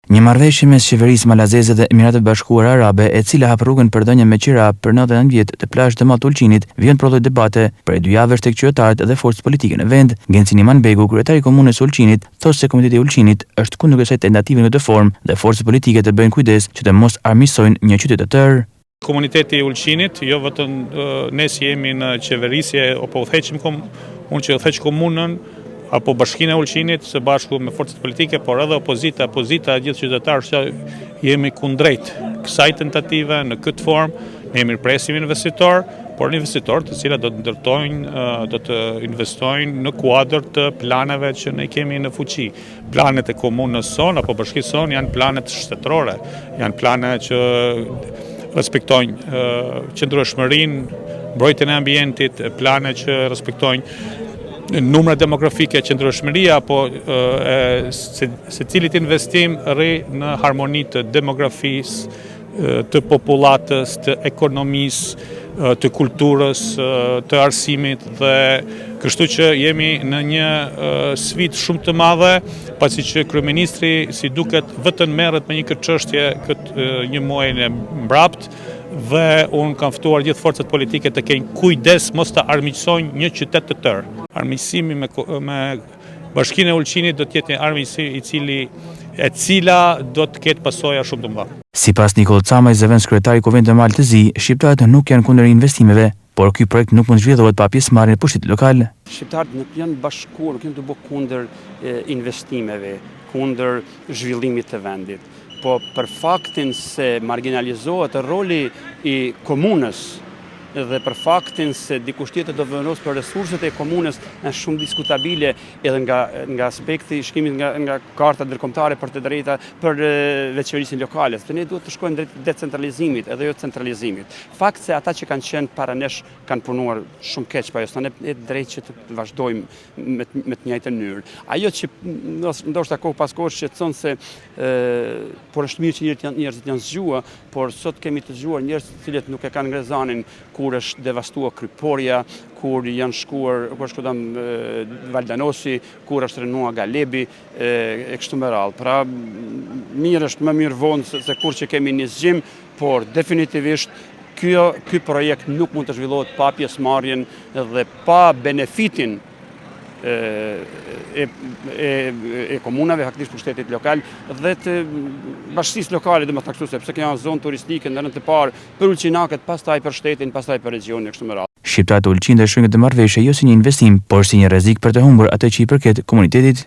Një marrëveshje mes qeverisë malazeze dhe Emiratet Bashkuara Arabe, e cila hap rrugën për dhënien me qira për 99 vjet të plazh të Mat Ulqinit, vjen prodhoi debate për 2 javësh tek qytetarët dhe forcat politike në vend. Genci Imanbegu, kryetari i komunës së Ulqinit, thotë se komiteti i Ulqinit është kundër kësaj tentative në këtë formë dhe forcat politike të bëjnë kujdes që të mos armiqsojnë një qytet të tërë. Komuniteti i Ulqinit, jo vetëm ne si jemi në qeverisje apo unë që udhëheq komunën apo Bashkinë e Ulqinit së bashku me forcat politike, por edhe opozita, gjithë qytetarë që jemi kundrejt kësaj tentative në këtë formë. Ne mirëpresim investitor, por investitor të cilat do të ndërtojnë, do të investojnë në kuadër të planeve që ne kemi në fuqi. Planet e komunës sonë apo bashkisë sonë janë planet shtetërore, janë plane që respektojnë qëndrueshmërinë, mbrojtjen e ambientit, plane që respektojnë numra demografike, qëndrueshmëria, apo secilit investim rri në harmoni të demografisë, të popullatës, të ekonomisë, të kulturës, të arsimit, dhe kështu që jemi në një sfidë shumë të madhe, pasi që kryeministri si duket vetëm merret me një këtë çështje këtë një muaj e mbrapt, dhe unë kam ftuar gjithë forcat politike të kenë kujdes mos të armiqsojnë një qytet të tërë. Armiqësimi me Bashkinë e Ulqinit do të jetë një armiqësi e cila do të ketë pasoja shumë të mëdha. Sipas Nikol Camaj, zëvendës kryetari i Kuvendit të Malë të Zi, shqiptarët nuk janë kundër investimeve, por ky projekt nuk mund zhvillohet pa pjesëmarrjen e pushtetit lokal. Shqiptarët nuk janë bashkuar, nuk janë të bëjë kundër investimeve, kundër zhvillimit të vendit. Po për faktin se marginalizohet roli i komunës dhe për faktin se dikush tjetër do vendos për resurset e komunës është shumë diskutabile edhe nga aspekti i shkimit nga karta ndërkombëtare për të drejta për veçërisjen lokale. Se ne duhet të shkojmë drejt decentralizimit edhe jo centralizimit. Fakt se ata që kanë qenë para nesh kanë punuar shumë keq, pa jo, ne drejt që të vazhdojmë me të njëjtën mënyrë. Ajo që ndoshta kohë pas kohë shqetëson se por është mirë që njerëzit janë zgjuar, por sot kemi të zgjuar njerëz të cilët nuk e kanë ngrezanin kur është devastuar Kryporja, kur janë shkuar, kur shkuam Valdanosi, kur është rënuar Galebi, e kështu me radhë. Pra, mirë është më mirë vonë se kur që kemi një zgjim, por definitivisht ky projekt nuk mund të zhvillohet pa pjesëmarrjen dhe pa benefitin e komunave, faktikisht pushtetit lokal dhe të bashkisë lokale, dhe më thaksu, sepse kjo janë zonë turistike në rënd të parë për ulqinakët, pastaj për shtetin, pastaj për regionin e kështu me radhë. Shqiptarët e Ulqinit e shohin këtë marrëveshje jo si një investim, por si një rrezik për të humbur atë që i përket komunitetit